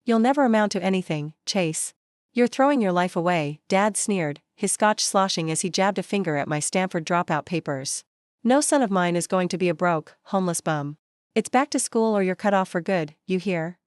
You'll never amount to anything, Chase. You're throwing your life away, Dad sneered, his scotch sloshing as he jabbed a finger at my Stanford dropout papers. No son of mine is going to be a broke, homeless bum. It's back to school or you're cut off for good, you hear?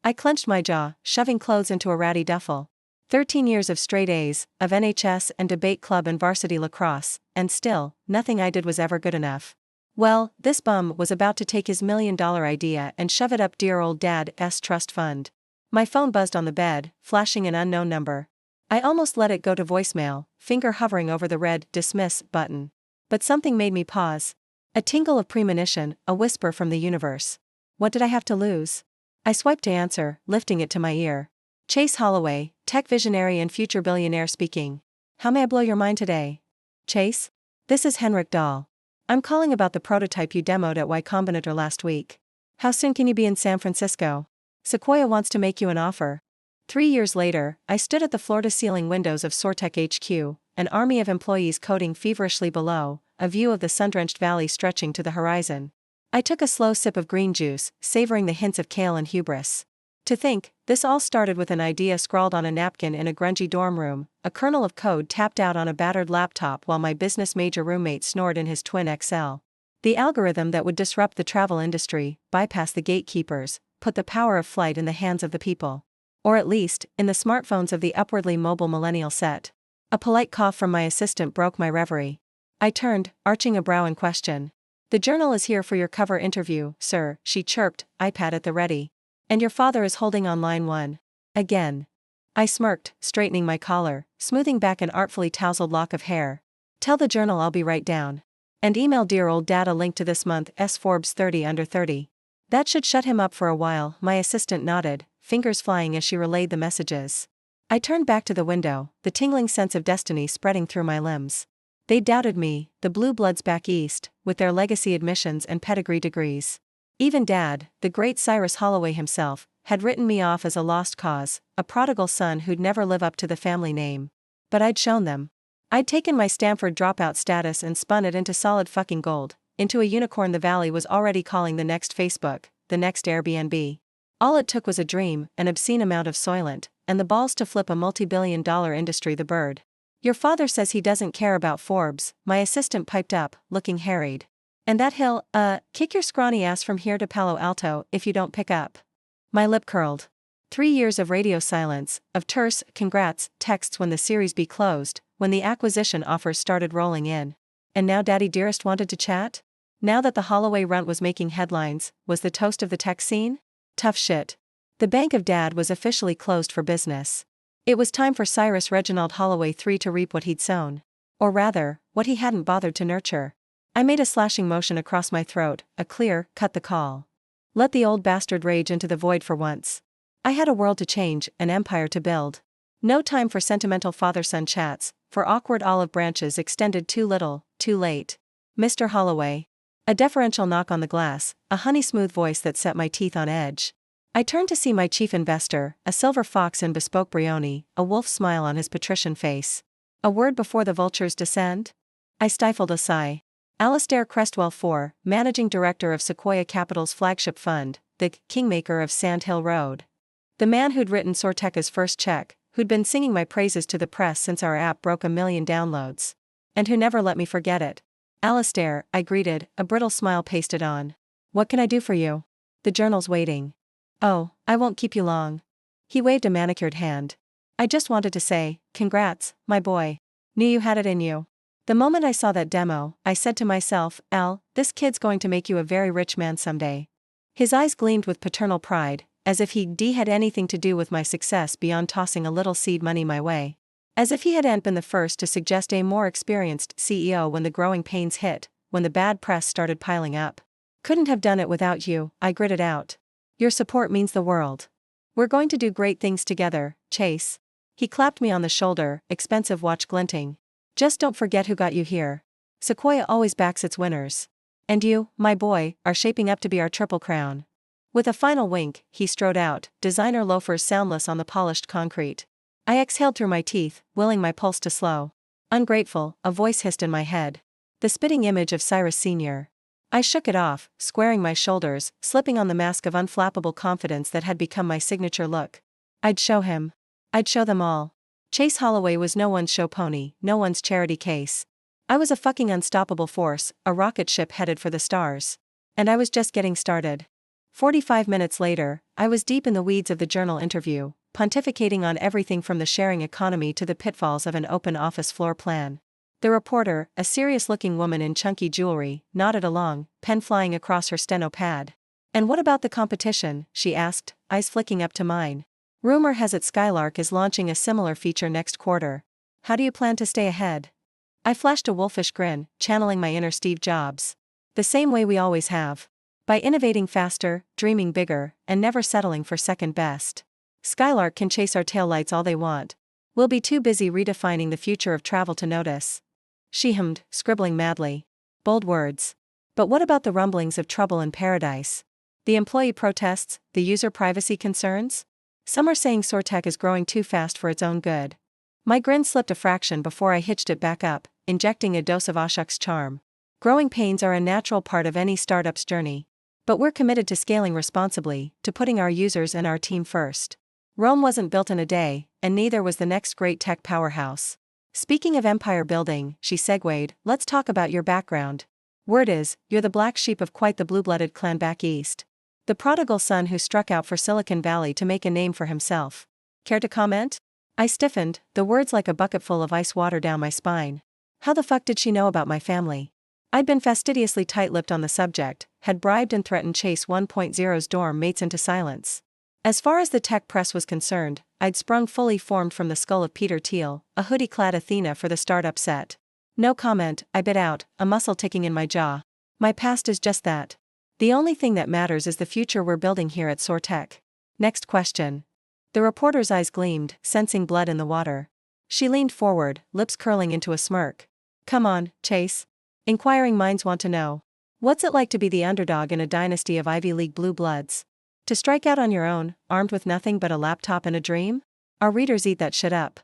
I clenched my jaw, shoving clothes into a ratty duffel. 13 years of straight A's, of NHS and debate club and varsity lacrosse, and still, nothing I did was ever good enough. Well, this bum was about to take his $1 million idea and shove it up dear old Dad's trust fund. My phone buzzed on the bed, flashing an unknown number. I almost let it go to voicemail, finger hovering over the red dismiss button. But something made me pause. A tingle of premonition, a whisper from the universe. What did I have to lose? I swiped to answer, lifting it to my ear. Chase Holloway, tech visionary and future billionaire speaking. How may I blow your mind today? Chase? This is Henrik Dahl. I'm calling about the prototype you demoed at Y Combinator last week. How soon can you be in San Francisco? Sequoia wants to make you an offer. 3 years later, I stood at the floor-to-ceiling windows of Sortech HQ, an army of employees coding feverishly below, a view of the sun-drenched valley stretching to the horizon. I took a slow sip of green juice, savoring the hints of kale and hubris. To think, this all started with an idea scrawled on a napkin in a grungy dorm room, a kernel of code tapped out on a battered laptop while my business major roommate snored in his twin XL. The algorithm that would disrupt the travel industry, bypass the gatekeepers, put the power of flight in the hands of the people. Or at least, in the smartphones of the upwardly mobile millennial set. A polite cough from my assistant broke my reverie. I turned, arching a brow in question. The journal is here for your cover interview, sir, she chirped, iPad at the ready. And your father is holding on line 1. Again. I smirked, straightening my collar, smoothing back an artfully tousled lock of hair. Tell the journal I'll be right down. And email dear old dad a link to this month's Forbes 30 under 30. That should shut him up for a while, my assistant nodded, fingers flying as she relayed the messages. I turned back to the window, the tingling sense of destiny spreading through my limbs. They doubted me, the blue bloods back east, with their legacy admissions and pedigree degrees. Even Dad, the great Cyrus Holloway himself, had written me off as a lost cause, a prodigal son who'd never live up to the family name. But I'd shown them. I'd taken my Stanford dropout status and spun it into solid fucking gold, into a unicorn the valley was already calling the next Facebook, the next Airbnb. All it took was a dream, an obscene amount of Soylent, and the balls to flip a multi-billion-dollar industry the bird. Your father says he doesn't care about Forbes, my assistant piped up, looking harried. And that he'll, kick your scrawny ass from here to Palo Alto if you don't pick up. My lip curled. 3 years of radio silence, of terse, congrats, texts when the Series B closed, when the acquisition offers started rolling in. And now Daddy Dearest wanted to chat? Now that the Holloway runt was making headlines, was the toast of the tech scene? Tough shit. The bank of Dad was officially closed for business. It was time for Cyrus Reginald Holloway III to reap what he'd sown. Or rather, what he hadn't bothered to nurture. I made a slashing motion across my throat, a clear, cut the call. Let the old bastard rage into the void for once. I had a world to change, an empire to build. No time for sentimental father-son chats, for awkward olive branches extended too little, too late. Mr. Holloway. A deferential knock on the glass, a honey-smooth voice that set my teeth on edge. I turned to see my chief investor, a silver fox in bespoke brioni, a wolf smile on his patrician face. A word before the vultures descend? I stifled a sigh. Alastair Crestwell IV, Managing Director of Sequoia Capital's flagship fund, the kingmaker of Sand Hill Road. The man who'd written Sorteca's first check, who'd been singing my praises to the press since our app broke 1 million downloads. And who never let me forget it. Alastair, I greeted, a brittle smile pasted on. What can I do for you? The journal's waiting. Oh, I won't keep you long. He waved a manicured hand. I just wanted to say, congrats, my boy. Knew you had it in you. The moment I saw that demo, I said to myself, Al, this kid's going to make you a very rich man someday. His eyes gleamed with paternal pride, as if he had anything to do with my success beyond tossing a little seed money my way. As if he hadn't been the first to suggest a more experienced CEO when the growing pains hit, when the bad press started piling up. Couldn't have done it without you, I gritted out. Your support means the world. We're going to do great things together, Chase. He clapped me on the shoulder, expensive watch glinting. Just don't forget who got you here. Sequoia always backs its winners. And you, my boy, are shaping up to be our triple crown. With a final wink, he strode out, designer loafers soundless on the polished concrete. I exhaled through my teeth, willing my pulse to slow. Ungrateful, a voice hissed in my head. The spitting image of Cyrus Sr. I shook it off, squaring my shoulders, slipping on the mask of unflappable confidence that had become my signature look. I'd show him. I'd show them all. Chase Holloway was no one's show pony, no one's charity case. I was a fucking unstoppable force, a rocket ship headed for the stars. And I was just getting started. 45 minutes later, I was deep in the weeds of the journal interview, pontificating on everything from the sharing economy to the pitfalls of an open office floor plan. The reporter, a serious-looking woman in chunky jewelry, nodded along, pen flying across her steno pad. "And what about the competition?" she asked, eyes flicking up to mine. "Rumor has it Skylark is launching a similar feature next quarter. How do you plan to stay ahead?" I flashed a wolfish grin, channeling my inner Steve Jobs. "The same way we always have. By innovating faster, dreaming bigger, and never settling for second best. Skylark can chase our taillights all they want. We'll be too busy redefining the future of travel to notice." She hummed, scribbling madly. Bold words. But what about the rumblings of trouble in paradise? The employee protests, the user privacy concerns? Some are saying SoarTech is growing too fast for its own good. My grin slipped a fraction before I hitched it back up, injecting a dose of Ashok's charm. Growing pains are a natural part of any startup's journey. But we're committed to scaling responsibly, to putting our users and our team first. Rome wasn't built in a day, and neither was the next great tech powerhouse. Speaking of empire building, she segued, let's talk about your background. Word is, you're the black sheep of quite the blue-blooded clan back east. The prodigal son who struck out for Silicon Valley to make a name for himself. Care to comment? I stiffened, the words like a bucketful of ice water down my spine. How the fuck did she know about my family? I'd been fastidiously tight-lipped on the subject, had bribed and threatened Chase 1.0's dorm mates into silence. As far as the tech press was concerned, I'd sprung fully formed from the skull of Peter Thiel, a hoodie-clad Athena for the startup set. No comment, I bit out, a muscle ticking in my jaw. My past is just that. The only thing that matters is the future we're building here at SoarTech. Next question. The reporter's eyes gleamed, sensing blood in the water. She leaned forward, lips curling into a smirk. Come on, Chase. Inquiring minds want to know. What's it like to be the underdog in a dynasty of Ivy League blue bloods? To strike out on your own, armed with nothing but a laptop and a dream? Our readers eat that shit up.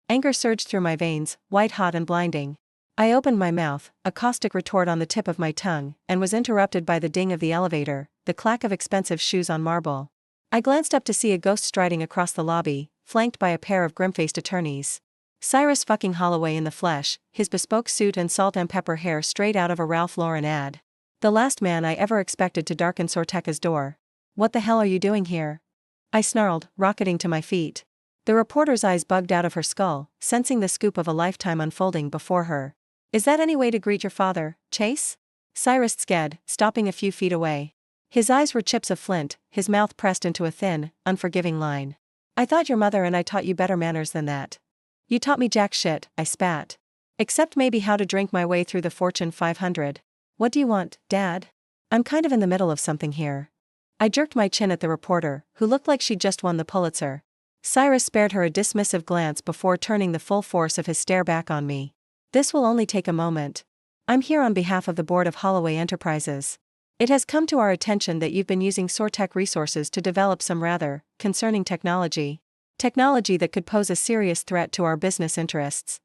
Anger surged through my veins, white-hot and blinding. I opened my mouth, a caustic retort on the tip of my tongue, and was interrupted by the ding of the elevator, the clack of expensive shoes on marble. I glanced up to see a ghost striding across the lobby, flanked by a pair of grim-faced attorneys. Cyrus fucking Holloway in the flesh, his bespoke suit and salt and pepper hair straight out of a Ralph Lauren ad. The last man I ever expected to darken SoarTech's door. What the hell are you doing here? I snarled, rocketing to my feet. The reporter's eyes bugged out of her skull, sensing the scoop of a lifetime unfolding before her. Is that any way to greet your father, Chase? Cyrus sked, stopping a few feet away. His eyes were chips of flint, his mouth pressed into a thin, unforgiving line. I thought your mother and I taught you better manners than that. You taught me jack shit, I spat. Except maybe how to drink my way through the Fortune 500. What do you want, Dad? I'm kind of in the middle of something here. I jerked my chin at the reporter, who looked like she'd just won the Pulitzer. Cyrus spared her a dismissive glance before turning the full force of his stare back on me. This will only take a moment. I'm here on behalf of the board of Holloway Enterprises. It has come to our attention that you've been using SoarTech resources to develop some rather concerning technology. Technology that could pose a serious threat to our business interests.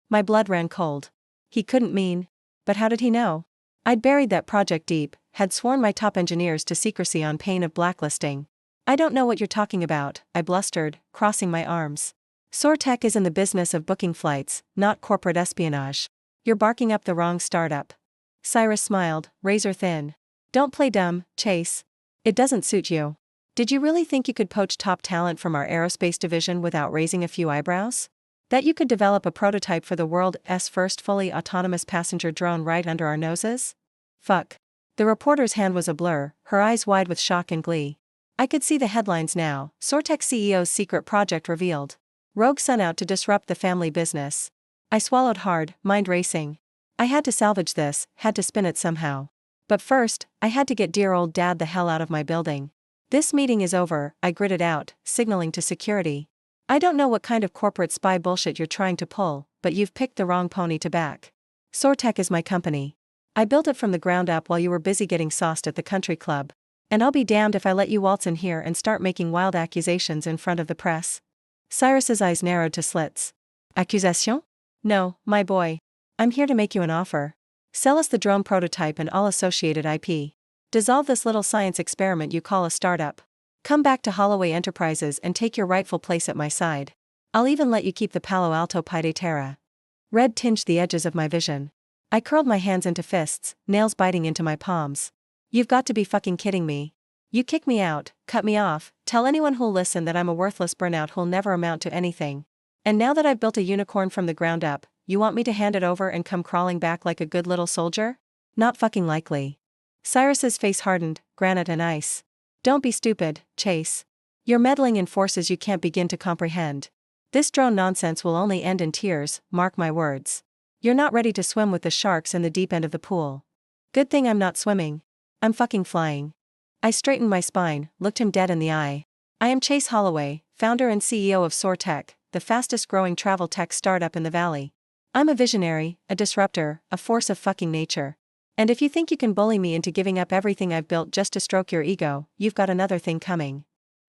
My blood ran cold. He couldn't mean. But how did he know? I'd buried that project deep, had sworn my top engineers to secrecy on pain of blacklisting. I don't know what you're talking about, I blustered, crossing my arms. SoarTech is in the business of booking flights, not corporate espionage. You're barking up the wrong startup. Cyrus smiled, razor thin. Don't play dumb, Chase. It doesn't suit you. Did you really think you could poach top talent from our aerospace division without raising a few eyebrows? That you could develop a prototype for the world's first fully autonomous passenger drone right under our noses? Fuck. The reporter's hand was a blur, her eyes wide with shock and glee. I could see the headlines now, SoarTech CEO's secret project revealed. Rogue son out to disrupt the family business. I swallowed hard, mind racing. I had to salvage this, had to spin it somehow. But first, I had to get dear old Dad the hell out of my building. This meeting is over, I gritted out, signaling to security. I don't know what kind of corporate spy bullshit you're trying to pull, but you've picked the wrong pony to back. SoarTech is my company. I built it from the ground up while you were busy getting sauced at the country club. And I'll be damned if I let you waltz in here and start making wild accusations in front of the press. Cyrus's eyes narrowed to slits. Accusation? No, my boy. I'm here to make you an offer. Sell us the drone prototype and all associated IP. Dissolve this little science experiment you call a startup. Come back to Holloway Enterprises and take your rightful place at my side. I'll even let you keep the Palo Alto Pie de Terra. Red tinged the edges of my vision. I curled my hands into fists, nails biting into my palms. You've got to be fucking kidding me. You kick me out, cut me off, tell anyone who'll listen that I'm a worthless burnout who'll never amount to anything. And now that I've built a unicorn from the ground up, you want me to hand it over and come crawling back like a good little soldier? Not fucking likely. Cyrus's face hardened, granite and ice. Don't be stupid, Chase. You're meddling in forces you can't begin to comprehend. This drone nonsense will only end in tears, mark my words. You're not ready to swim with the sharks in the deep end of the pool. Good thing I'm not swimming. I'm fucking flying. I straightened my spine, looked him dead in the eye. I am Chase Holloway, founder and CEO of SoarTech, the fastest growing travel tech startup in the valley. I'm a visionary, a disruptor, a force of fucking nature. And if you think you can bully me into giving up everything I've built just to stroke your ego, you've got another thing coming.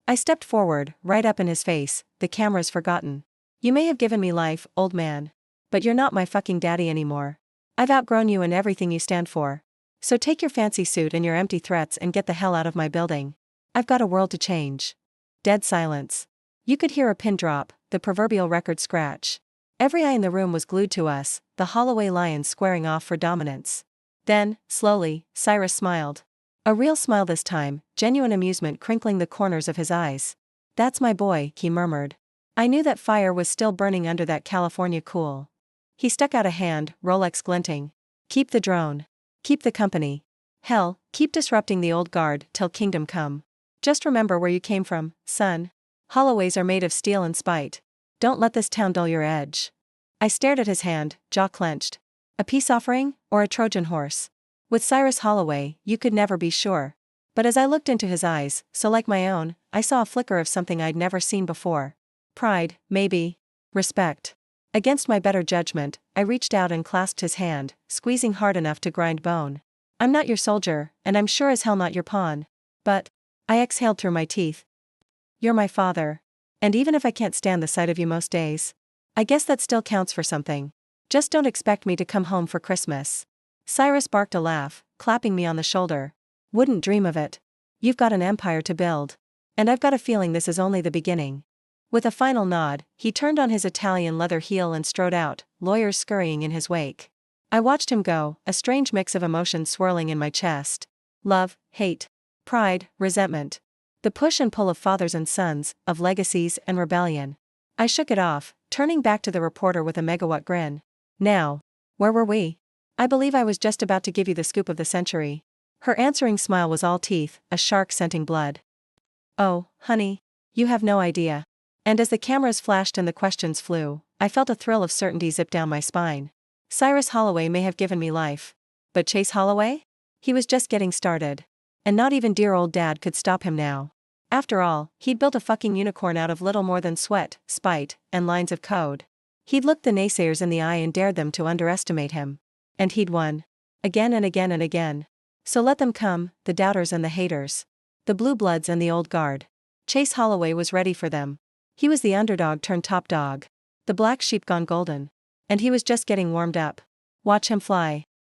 I stepped forward, right up in his face, the camera's forgotten. You may have given me life, old man. But you're not my fucking daddy anymore. I've outgrown you and everything you stand for. So take your fancy suit and your empty threats and get the hell out of my building. I've got a world to change. Dead silence. You could hear a pin drop, the proverbial record scratch. Every eye in the room was glued to us, the Holloway lions squaring off for dominance. Then, slowly, Cyrus smiled. A real smile this time, genuine amusement crinkling the corners of his eyes. That's my boy, he murmured. I knew that fire was still burning under that California cool. He stuck out a hand, Rolex glinting. Keep the drone. Keep the company. Hell, keep disrupting the old guard till kingdom come. Just remember where you came from, son. Holloways are made of steel and spite. Don't let this town dull your edge. I stared at his hand, jaw clenched. A peace offering, or a Trojan horse? With Cyrus Holloway, you could never be sure. But as I looked into his eyes, so like my own, I saw a flicker of something I'd never seen before. Pride, maybe. Respect. Against my better judgment, I reached out and clasped his hand, squeezing hard enough to grind bone. I'm not your soldier, and I'm sure as hell not your pawn. But, I exhaled through my teeth. You're my father. And even if I can't stand the sight of you most days, I guess that still counts for something. Just don't expect me to come home for Christmas. Cyrus barked a laugh, clapping me on the shoulder. Wouldn't dream of it. You've got an empire to build. And I've got a feeling this is only the beginning. With a final nod, he turned on his Italian leather heel and strode out, lawyers scurrying in his wake. I watched him go, a strange mix of emotions swirling in my chest. Love, hate, pride, resentment. The push and pull of fathers and sons, of legacies and rebellion. I shook it off, turning back to the reporter with a megawatt grin. Now, where were we? I believe I was just about to give you the scoop of the century. Her answering smile was all teeth, a shark scenting blood. Oh, honey. You have no idea. And as the cameras flashed and the questions flew, I felt a thrill of certainty zip down my spine. Cyrus Holloway may have given me life. But Chase Holloway? He was just getting started. And not even dear old dad could stop him now. After all, he'd built a fucking unicorn out of little more than sweat, spite, and lines of code. He'd looked the naysayers in the eye and dared them to underestimate him. And he'd won. Again and again and again. So let them come, the doubters and the haters. The blue bloods and the old guard. Chase Holloway was ready for them. He was the underdog turned top dog. The black sheep gone golden. And he was just getting warmed up. Watch him fly.